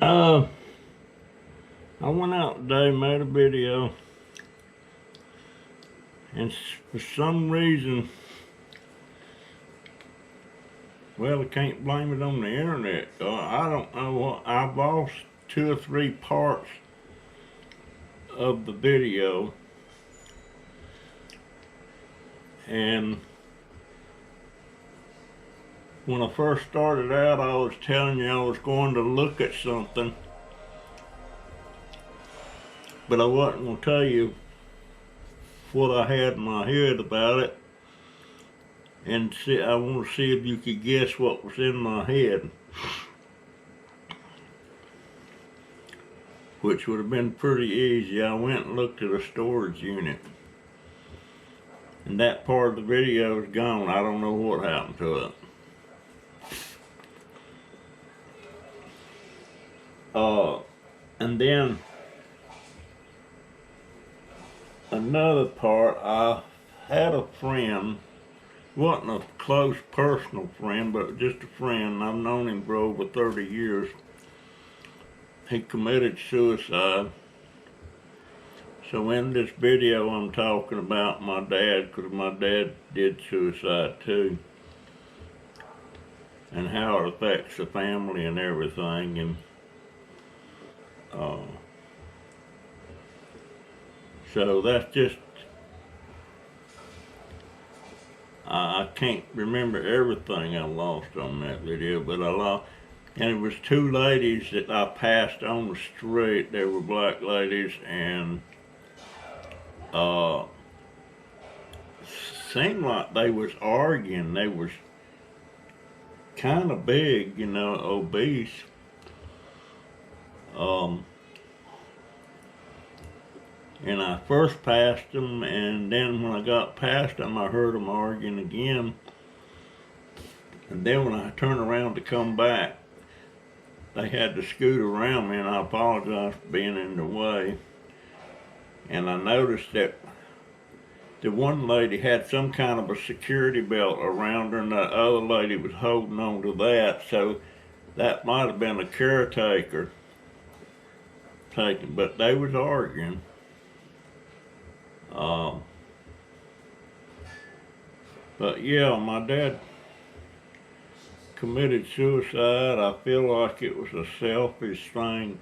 Uh, I went out today, made a video, and for some reason, well, I can't blame it on the internet. I don't know what, I've lost 2 or 3 parts of the video, and when I first started out, I was telling you I was going to look at something, but I wasn't going to tell you what I had in my head about it, and I want to see if you could guess what was in my head, which would have been pretty easy. I went and looked at a storage unit, and that part of the video is gone. I don't know what happened to it. And then another part, I had a friend, wasn't a close personal friend, but just a friend. I've known him for over 30 years. He committed suicide. So in this video I'm talking about my dad, because my dad did suicide too, and how it affects the family and everything. And so that's just, I can't remember everything I lost on that video, but I lost, and it was 2 ladies that I passed on the street. They were black ladies, and seemed like they was arguing. They was kind of big, you know, obese. And I first passed them, and then when I got past them, I heard them arguing again. And then when I turned around to come back, they had to scoot around me, and I apologize for being in the way. And I noticed that the one lady had some kind of a security belt around her, and the other lady was holding on to that, so that might have been a caretaker taking, but they was arguing. But yeah, my dad committed suicide. I feel like it was a selfish thing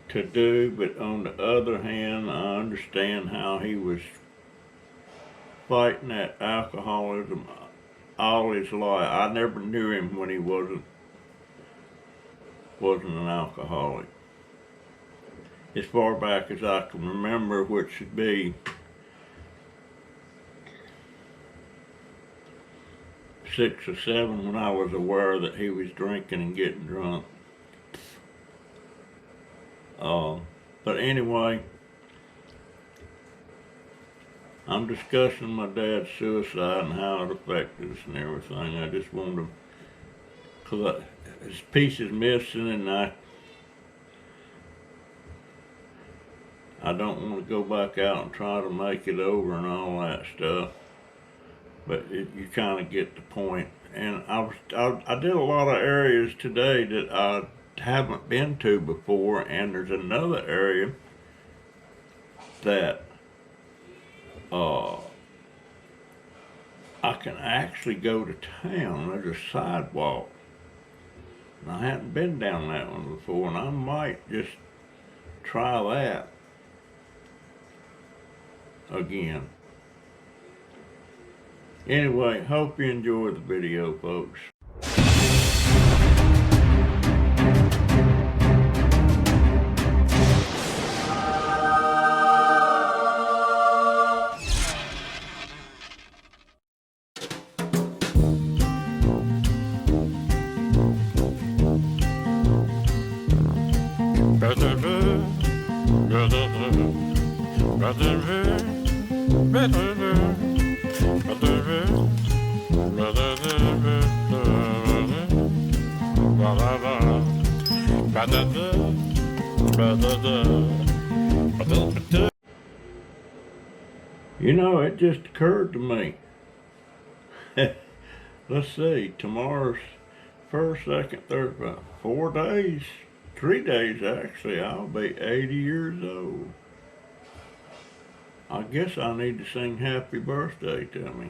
to do, but on the other hand, I understand how he was fighting that alcoholism all his life. I never knew him when he wasn't an alcoholic, as far back as I can remember, which should be 6 or 7, when I was aware that he was drinking and getting drunk. But anyway, I'm discussing my dad's suicide and how it affected us and everything. I just wanted to, because his piece is missing, and I don't want to go back out and try to make it over and all that stuff. But you kind of get the point. And I did a lot of areas today that I haven't been to before, and there's another area that I can actually go to town. There's a sidewalk, and I hadn't been down that one before, and I might just try that again. Anyway, hope you enjoy the video, folks. You know, it just occurred to me. Let's see, tomorrow's 1st, 2nd, 3rd, 4 days. 3 days actually, I'll be 80 years old. I guess I need to sing happy birthday to me.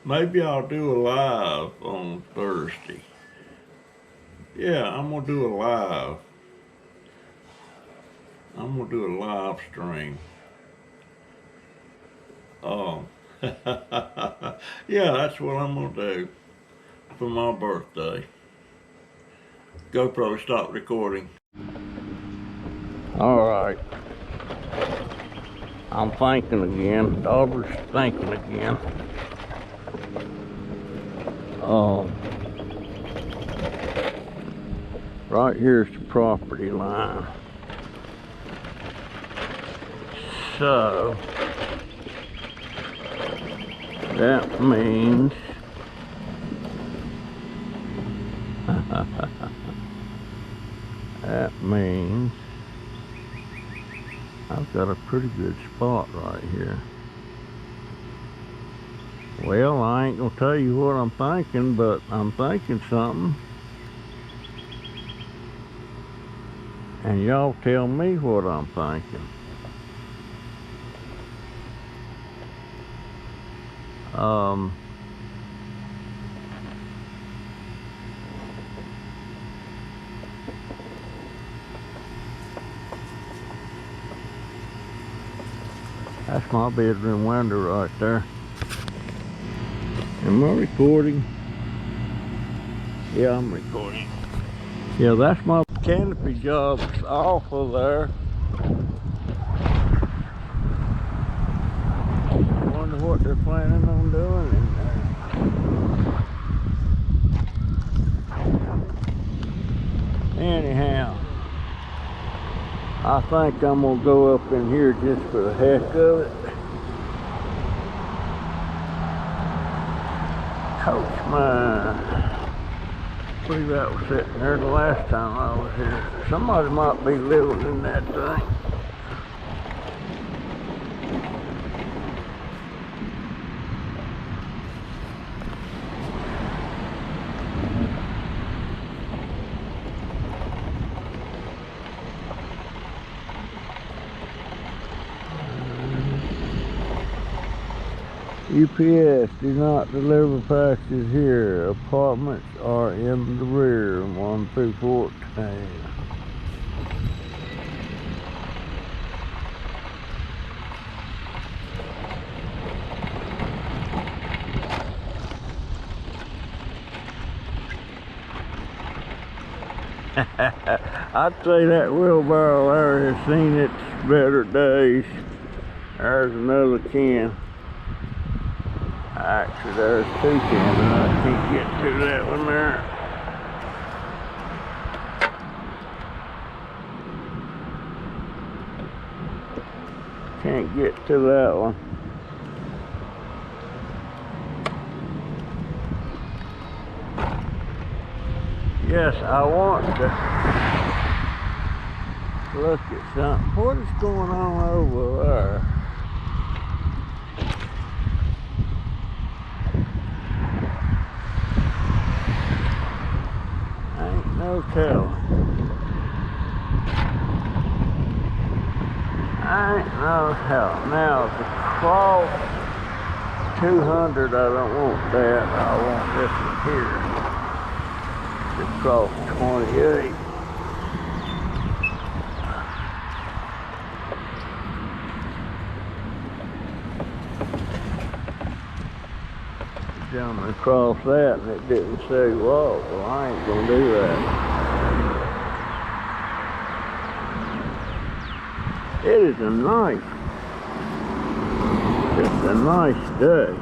Maybe I'll do a live on Thursday. Yeah, I'm gonna do a live. I'm gonna do a live stream. Oh, yeah, that's what I'm gonna do for my birthday. GoPro, stop recording. All right. I'm thinking again. Daughter's thinking again. Right here's the property line. So that means I've got a pretty good spot right here. Well, I ain't gonna tell you what I'm thinking, but I'm thinking something. And y'all tell me what I'm thinking. That's my bedroom window right there. Am I recording? Yeah, I'm recording. Yeah, that's my canopy job off of there. I wonder what they're planning on doing in there. Anyhow, I think I'm gonna go up in here just for the heck of it. Coachman. I believe that was sitting there the last time I was here. Somebody might be living in that thing. UPS, do not deliver packages here. Apartments are in the rear, 1 through 14. I'd say that wheelbarrow there has seen its better days. There's another can. Actually, there's 2 cans, and I can't get to that one there. Can't get to that one. Yes, I want to look at something. What is going on over there? No telling. I ain't no help. Now to cross 200, I don't want that. I want this one here. To cross 28. Jumping across that and it didn't say walk. Well, I ain't gonna do that. It is a nice, just a nice day.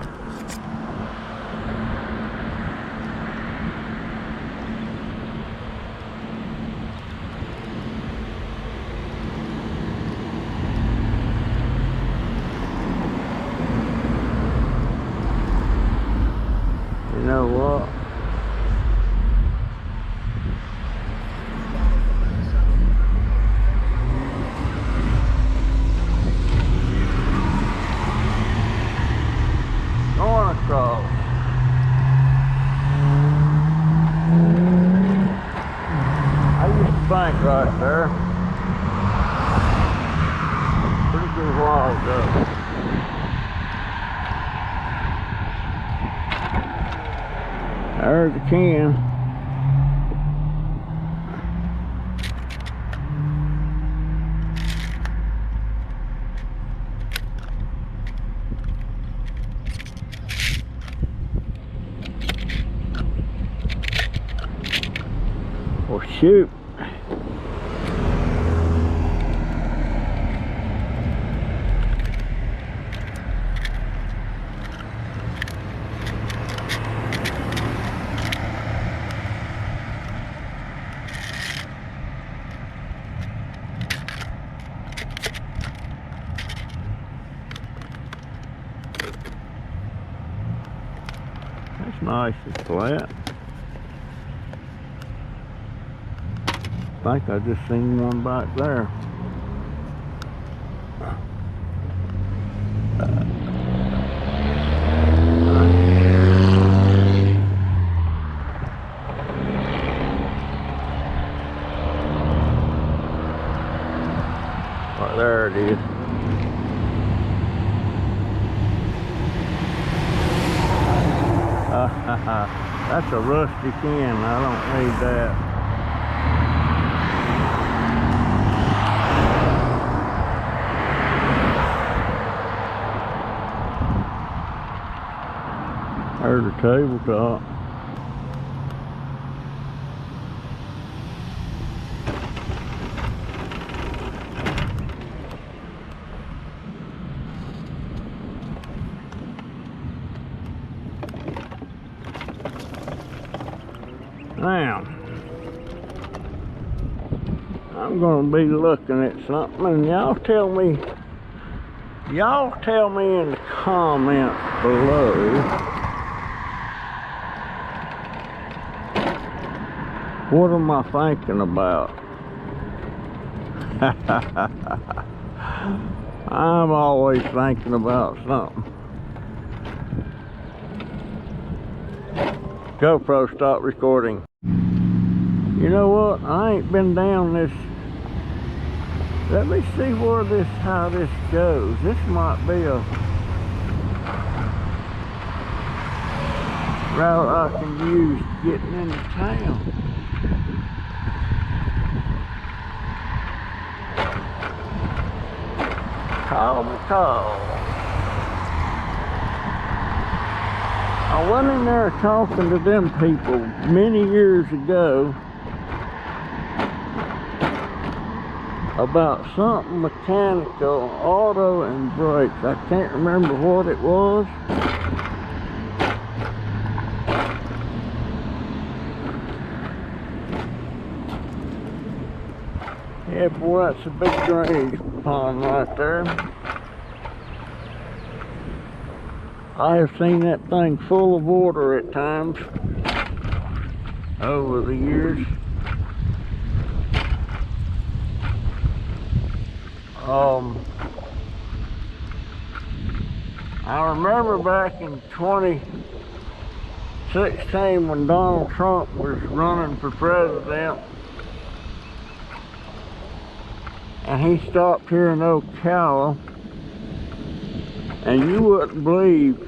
You know what? bank right there. Pretty good while ago. There's the can. Well, shoot. That's nice and flat. I think I just seen one back there. Right there it is. That's a rusty can. I don't need that. There's a tabletop. Now, I'm gonna be looking at something, and y'all tell me in the comments below what am I thinking about. I'm always thinking about something. GoPro, stop recording. You know what? I ain't been down this. Let me see how this goes. This might be a route I can use getting into town. Call me call. I went in there talking to them people many years ago about something mechanical, auto and brakes. I can't remember what it was. Yeah, boy, that's a big drainage pond right there. I have seen that thing full of water at times over the years. I remember back in 2016 when Donald Trump was running for president, and he stopped here in Ocala, and you wouldn't believe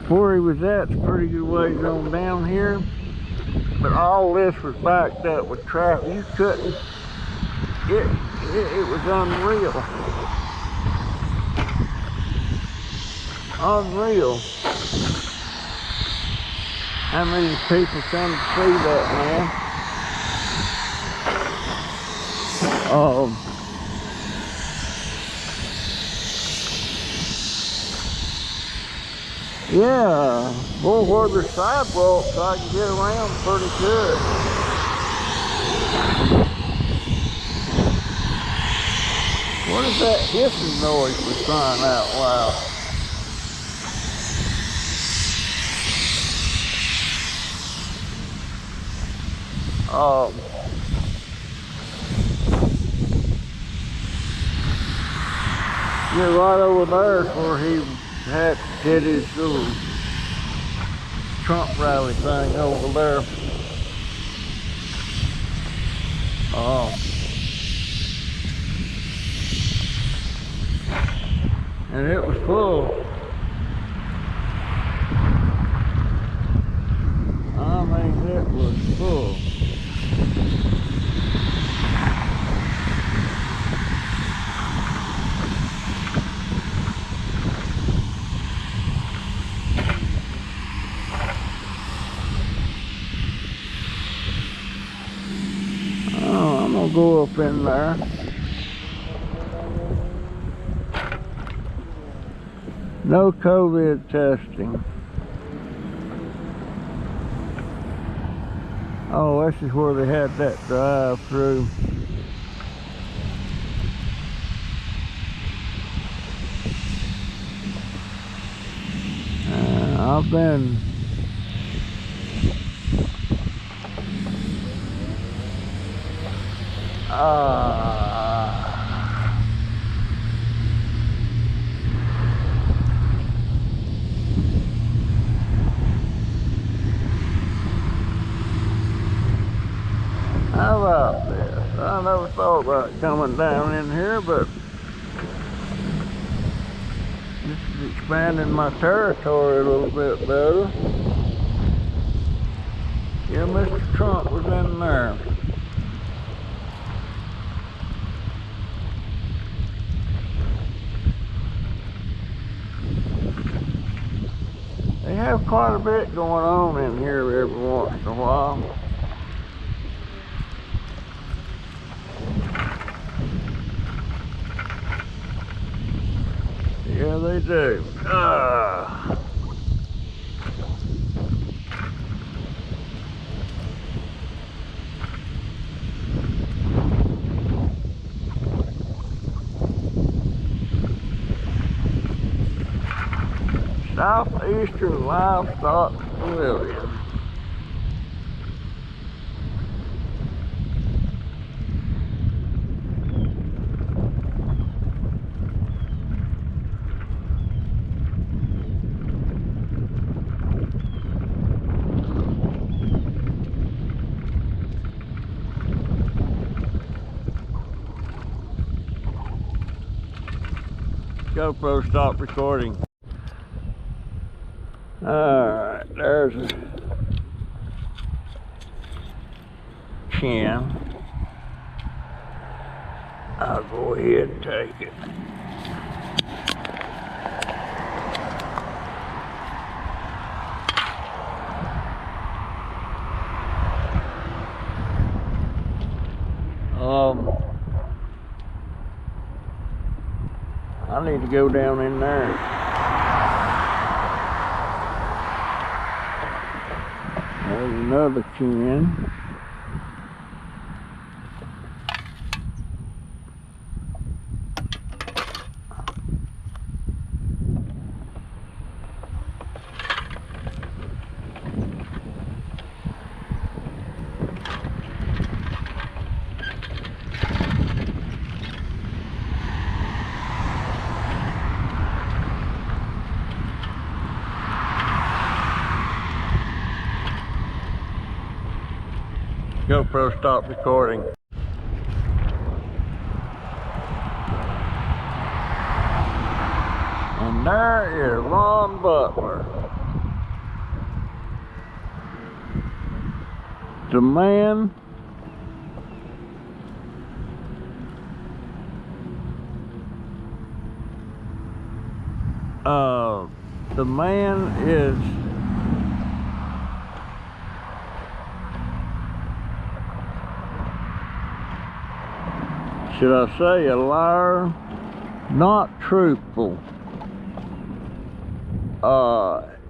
where he was at. It's a pretty good ways on down here, but all this was backed up with traffic. You couldn't, it was unreal. Unreal. How many people come to see that, man? Yeah, well, where the sidewalks, I can get around pretty good. What is that hissing noise for crying out loud? Yeah, right over there is where he did his little Trump rally thing over there. And it was full. I mean, it was full. Oh, I'm gonna go up in there. No COVID testing. Oh, this is where they had that drive-through. I've been how about this? I never thought about coming down in here, but this is expanding my territory a little bit better. Yeah, Mr. Trump was in there. They have quite a bit going on in here every once in a while. Yeah, they do. Southeastern Livestock Pavilion. GoPro stop recording. Alright, there's a chin. I'll go ahead and take it. I need to go down in there. There's another can. GoPro stop recording. And there is Ron Butler, the man is should I say a liar, not truthful.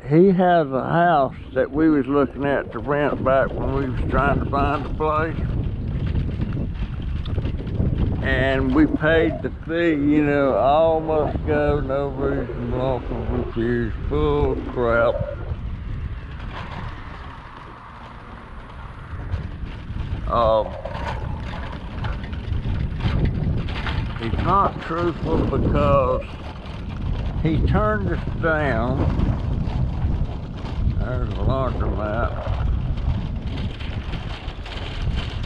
He has a house that we was looking at to rent back when we was trying to find a place. And we paid the fee, you know, all must go, no reason, lawful refuse, bull crap. He's not truthful because he turned us down. There's a laundromat.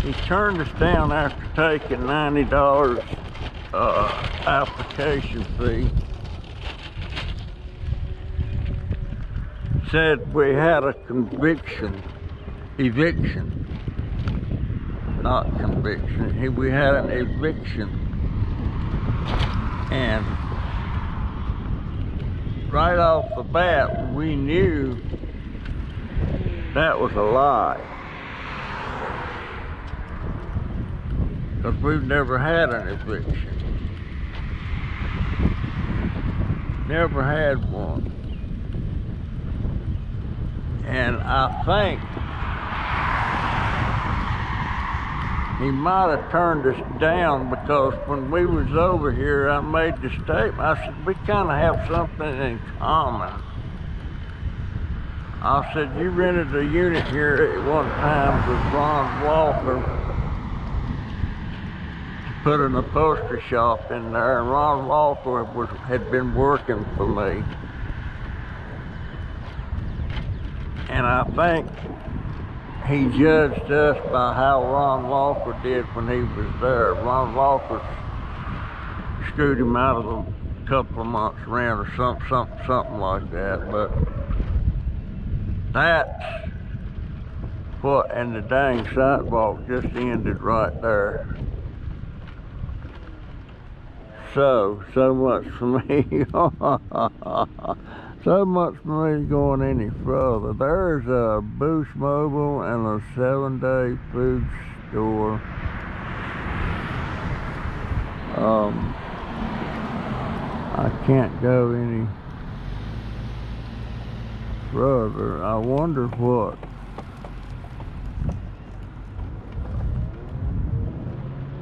He turned us down after taking $90 application fee. Said we had a eviction, not conviction. We had an eviction, and right off the bat, we knew that was a lie, because we've never had an eviction, never had one. And I think he might have turned us down, because when we was over here, I made the statement. I said, we kind of have something in common. I said, you rented a unit here at one time with Ron Walker to put an upholstery shop in there, and Ron Walker had been working for me. And I think he judged us by how Ron Walker did when he was there. Ron Walker screwed him out of a couple of months rent or something like that. But that's what, and the dang sidewalk just ended right there. So much for me. So much for me going any further. There's a Boost Mobile and a 7-Day food store. I can't go any further. I wonder what.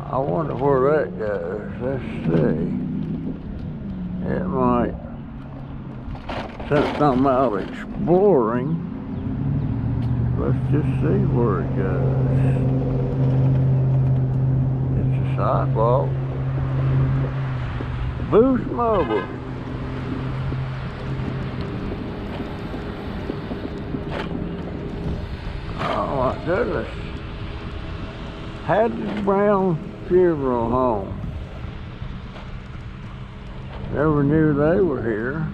I wonder where that goes. Let's see. It might. Since I'm out exploring, let's just see where it goes. It's a sidewalk. Boost Mobile. Oh my goodness. Haddon Brown Funeral Home. Never knew they were here.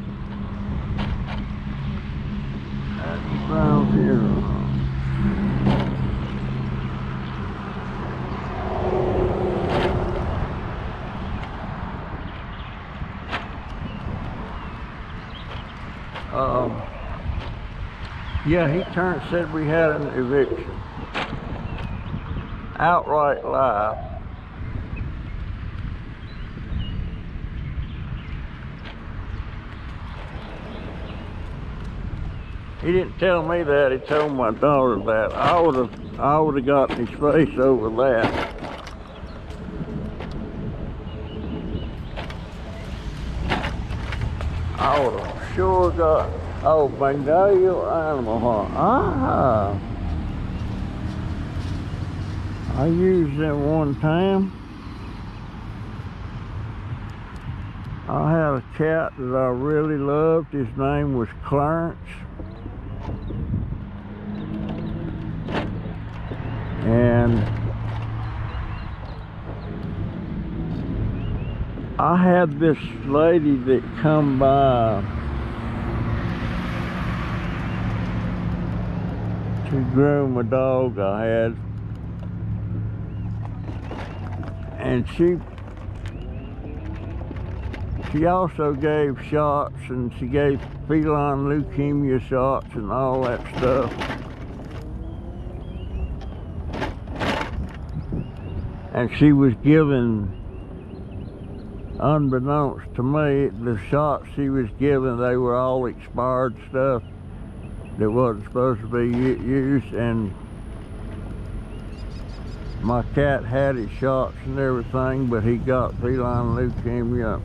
Brown Funeral Home. Yeah, he said we had an eviction. Outright lie. He didn't tell me that, he told my daughter that. I would have gotten his face over that. I would have sure got, oh, Bengal Animal Hunt. I used them one time. I had a cat that I really loved. His name was Clarence. And I had this lady that come by to groom a dog I had, and she also gave shots, and she gave feline leukemia shots and all that stuff. And she was given, unbeknownst to me, the shots she was given, they were all expired stuff that wasn't supposed to be used. And my cat had his shots and everything, but he got feline leukemia.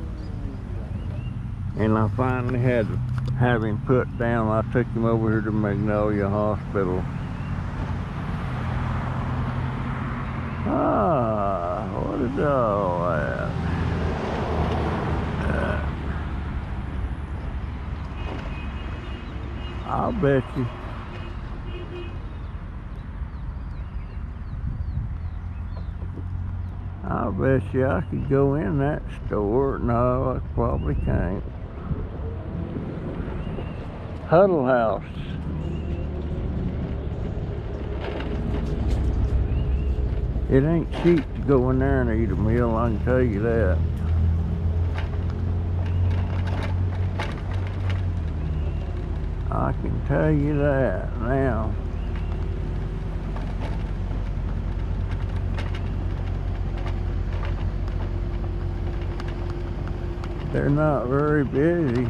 And I finally had to have him put down. I took him over here to Magnolia Hospital. What is all that? I'll bet you I bet you I could go in that store. No, I probably can't. Huddle House. It ain't cheap to go in there and eat a meal, I can tell you that. I can tell you that now. They're not very busy.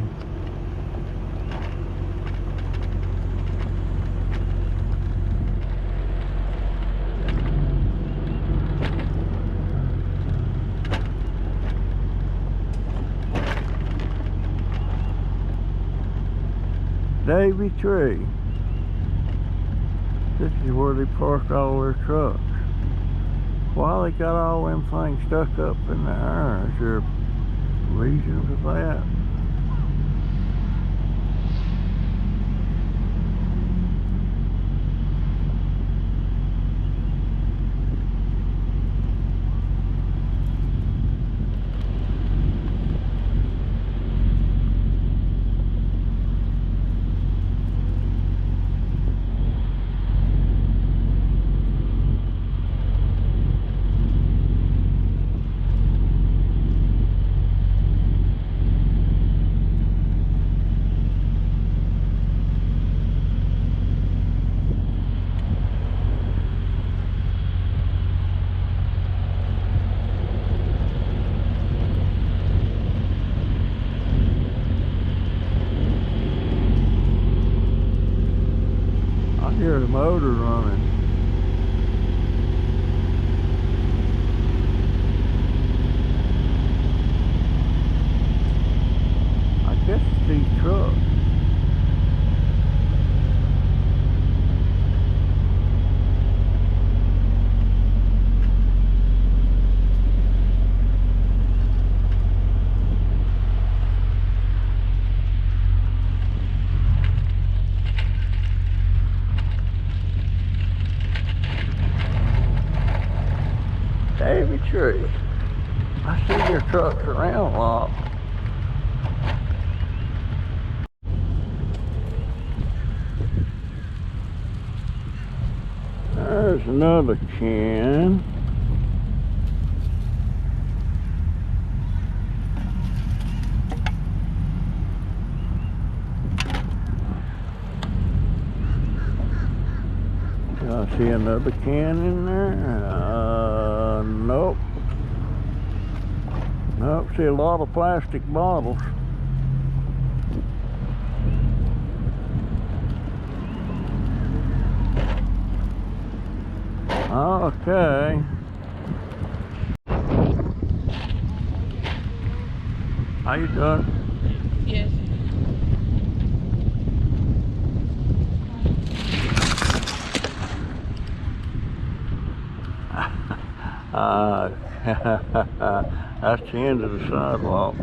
Davy Tree. This is where they park all their trucks. Why they got all them things stuck up in the air? Is there a reason for that? I hear the motor running. I guess it's these trucks. Davy Tree. I see your trucks around a lot. There's another can. Do I see another can in there? Nope. Nope, see a lot of plastic bottles. Okay. How you doing? Yes. That's the end of the sidewalk.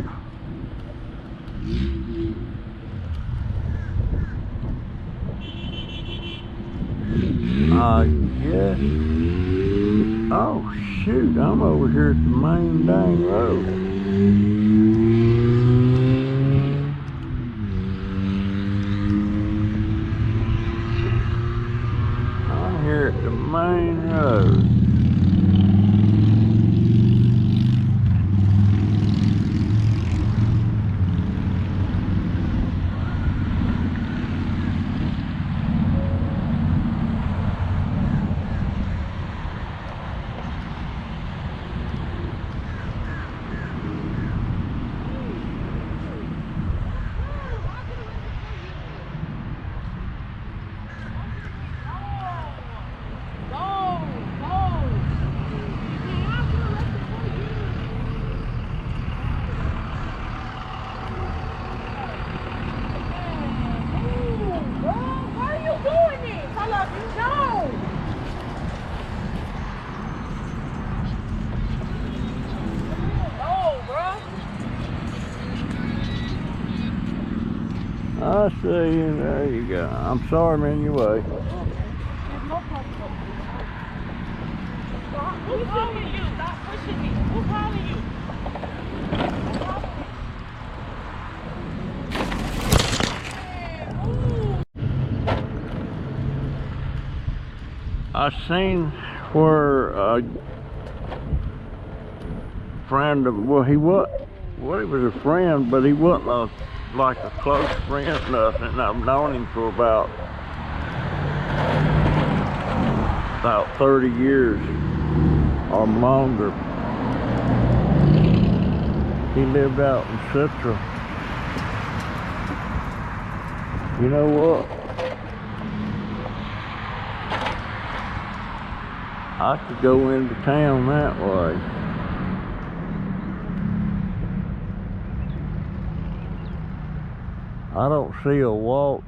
Yes. Oh shoot, I'm over here at the main dang road. I'm here at the main road. I see you. There you go. I'm sorry I'm in your way. Who's calling you? Stop pushing me. Who's calling you? I seen where a friend of, well, he was a friend, but he wasn't like a close friend or nothing. And I've known him for about 30 years or longer. He lived out in Citra. You know what? I could go into town that way. I don't see a walk.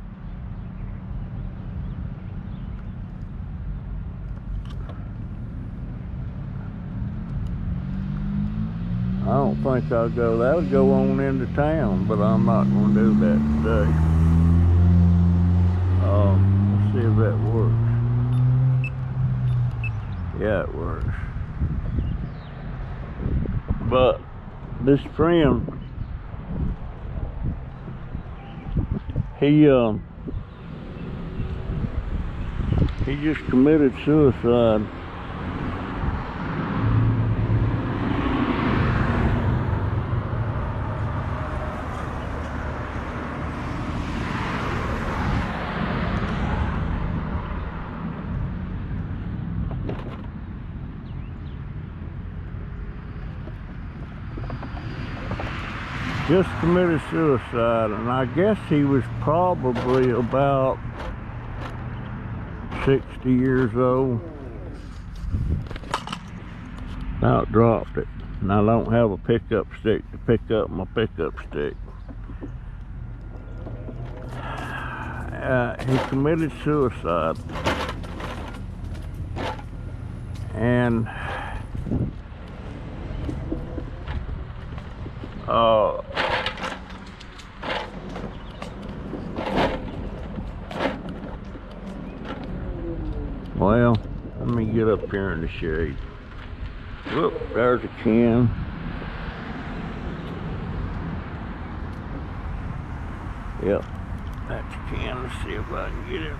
I don't think I'll go. That would go on into town, but I'm not going to do that today. Let's see if that works. Yeah, it works. But this friend, he just committed suicide. Just committed suicide, and I guess he was probably about 60 years old. Now it dropped it, and I don't have a pickup stick to pick up my pickup stick. He committed suicide, and well, let me get up here in the shade. Look, there's a can. Yep, that's a can. Let's see if I can get it.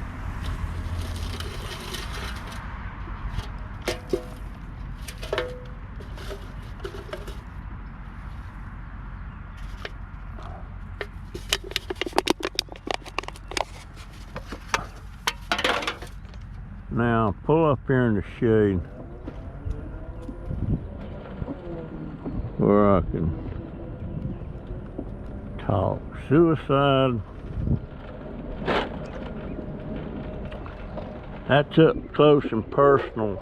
Now, pull up here in the shade where I can talk. Suicide. That's up close and personal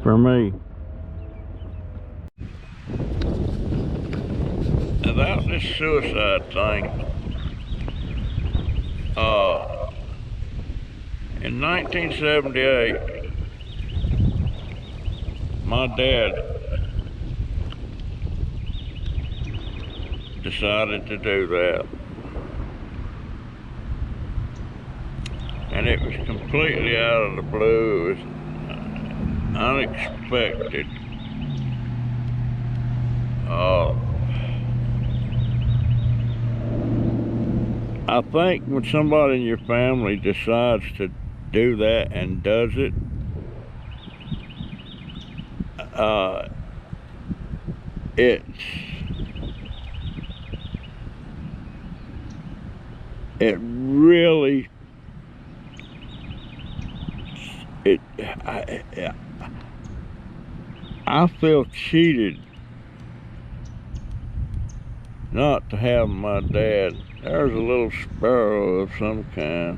for me. About this suicide thing, in 1978, my dad decided to do that. And it was completely out of the blue. It was unexpected. I think when somebody in your family decides to do that and does it, it really, I feel cheated not to have my dad. There's a little sparrow of some kind.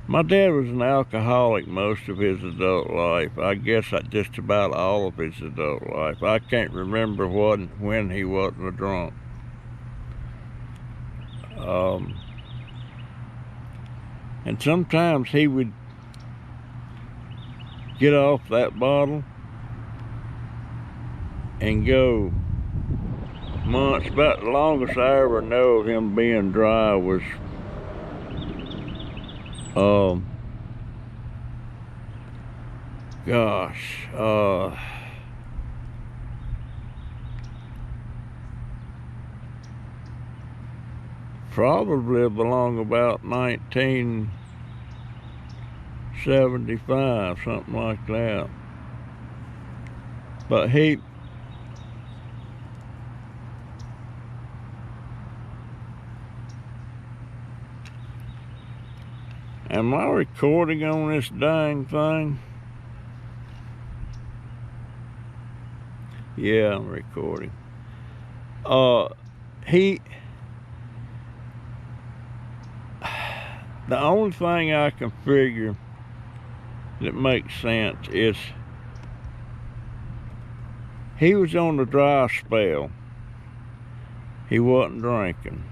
My dad was an alcoholic most of his adult life. I guess just about all of his adult life. I can't remember when he wasn't a drunk. And sometimes he would get off that bottle and go months. About the longest I ever know of him being dry was gosh, probably belong about 1975, something like that. But am I recording on this dang thing? Yeah, I'm recording. The only thing I can figure that makes sense is he was on the dry spell. He wasn't drinking.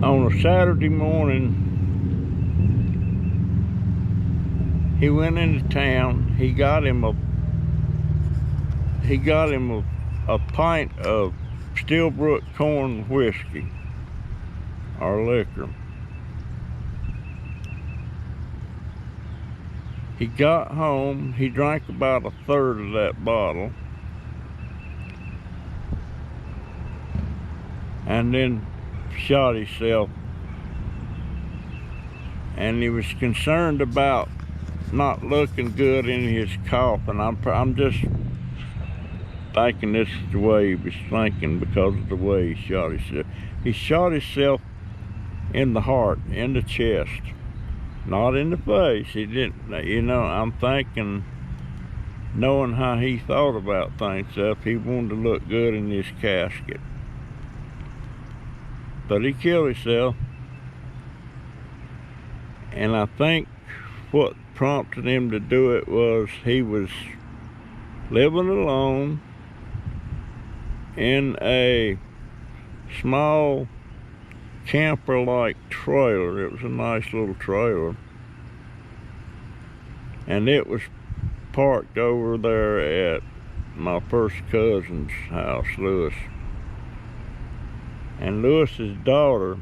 On a Saturday morning, he went into town. He got him a pint of Stillbrook corn whiskey or liquor. He got home, he drank about a third of that bottle, and then shot himself. And he was concerned about not looking good in his coffin. I'm just thinking this is the way he was thinking because of the way he shot himself. He shot himself in the heart, in the chest, not in the face. He didn't, you know, I'm thinking, knowing how he thought about things, he wanted to look good in his casket. But he killed himself. And I think what prompted him to do it was he was living alone in a small camper-like trailer. It was a nice little trailer, and it was parked over there at my first cousin's house, Lewis. And Lewis's daughter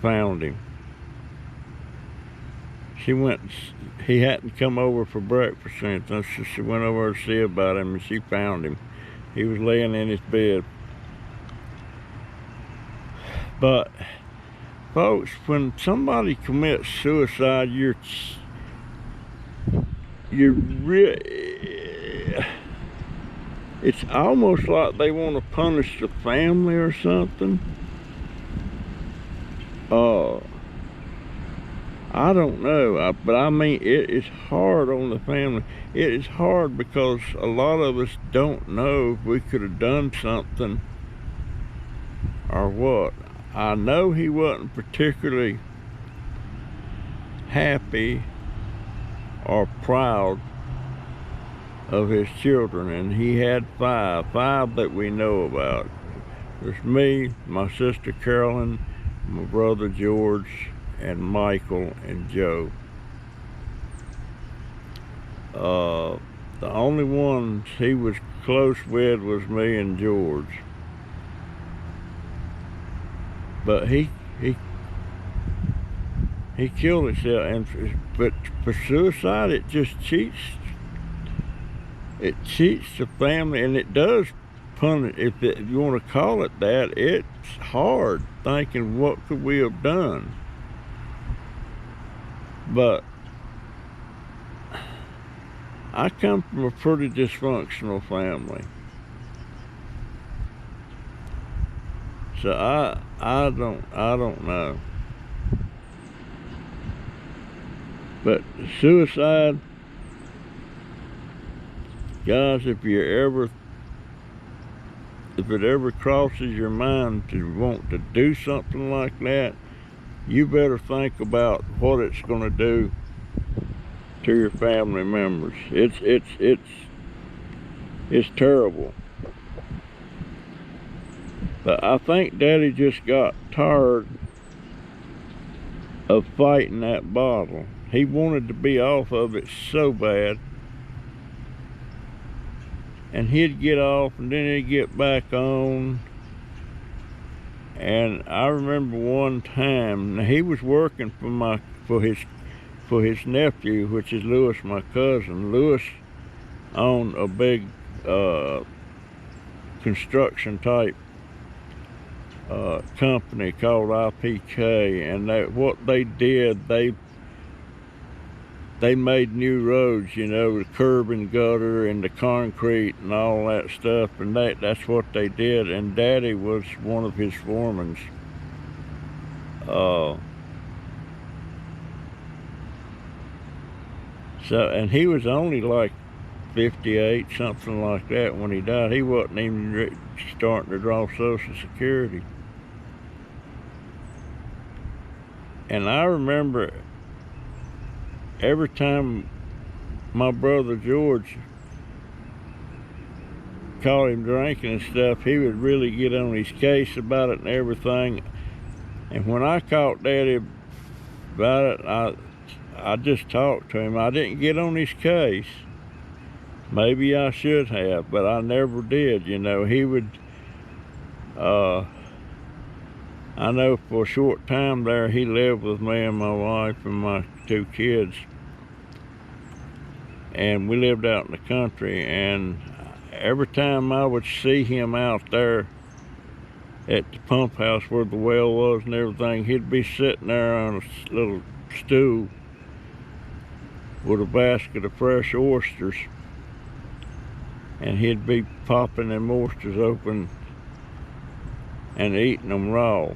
found him. He hadn't come over for breakfast or anything, so she went over to see about him, and she found him. He was laying in his bed. But folks, when somebody commits suicide, it's almost like they want to punish the family or something. I don't know, but I mean, it is hard on the family. It is hard because a lot of us don't know if we could have done something or what. I know he wasn't particularly happy or proud of his children, and he had five that we know about. There's me, my sister Carolyn, my brother George, and Michael and Joe. The only ones he was close with was me and George. But he killed himself, but for suicide, it just cheats the family, and it does punish, if you want to call it that. It's hard thinking, what could we have done? But I come from a pretty dysfunctional family, so I don't know. But suicide, guys, if it ever crosses your mind to want to do something like that, you better think about what it's going to do to your family members. It's terrible. But I think Daddy just got tired of fighting that bottle. He wanted to be off of it so bad. And he'd get off and then he'd get back on. And I remember one time, now he was working for his nephew, which is Lewis, my cousin. Lewis owned a big construction type company called IPK, and what they did, they made new roads, you know, the curb and gutter and the concrete and all that stuff, and that's what they did. And Daddy was one of his foremen. And he was only like 58, something like that, when he died. He wasn't even starting to draw Social Security. And I remember every time my brother George caught him drinking and stuff, he would really get on his case about it and everything. And when I caught Daddy about it, I just talked to him. I didn't get on his case. Maybe I should have, but I never did. You know, he would, I know for a short time there, he lived with me and my wife and my 2 kids. And we lived out in the country, and every time I would see him out there at the pump house where the well was and everything, he'd be sitting there on a little stool with a basket of fresh oysters, and he'd be popping them oysters open and eating them raw.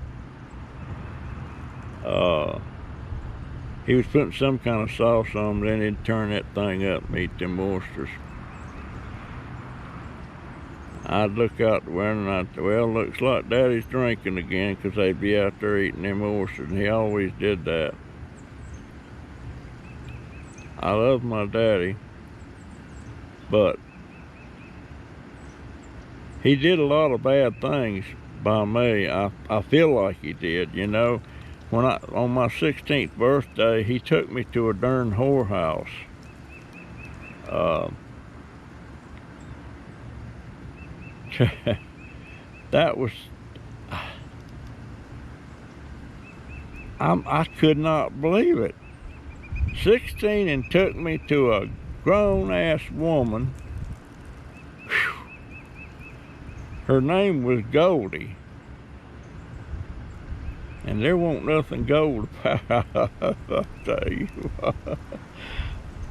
He was putting some kind of sauce on them, then he'd turn that thing up and eat them oysters. I'd look out the window and I'd say, well, looks like Daddy's drinking again, because they'd be out there eating them oysters, and he always did that. I love my daddy, but he did a lot of bad things by me. I feel like he did, you know. On my 16th birthday, he took me to a darn whorehouse. That was, I could not believe it. 16 and took me to a grown-ass woman. Whew. Her name was Goldie. And there won't nothing gold about it, I'll tell you.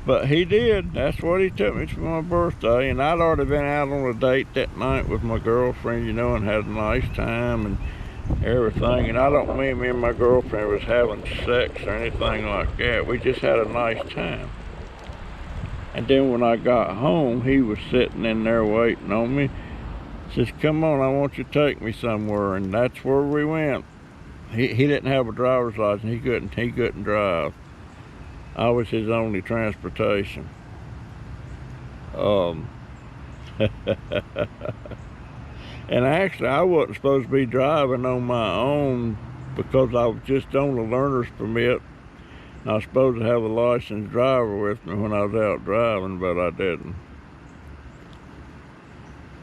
But he did. That's what he took me for my birthday. And I'd already been out on a date that night with my girlfriend, you know, and had a nice time and everything. And I don't mean me and my girlfriend was having sex or anything like that. We just had a nice time. And then when I got home, he was sitting in there waiting on me. Says, come on, I want you to take me somewhere. And that's where we went. He didn't have a driver's license. He couldn't drive. I was his only transportation. And actually, I wasn't supposed to be driving on my own because I was just on a learner's permit. And I was supposed to have a licensed driver with me when I was out driving, but I didn't.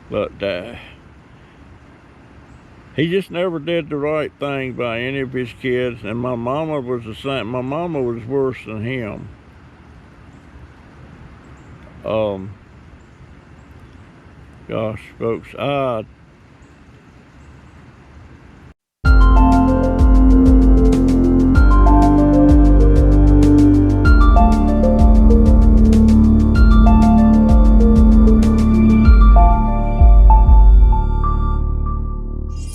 But he just never did the right thing by any of his kids, and my mama was the same. My mama was worse than him. Gosh, folks,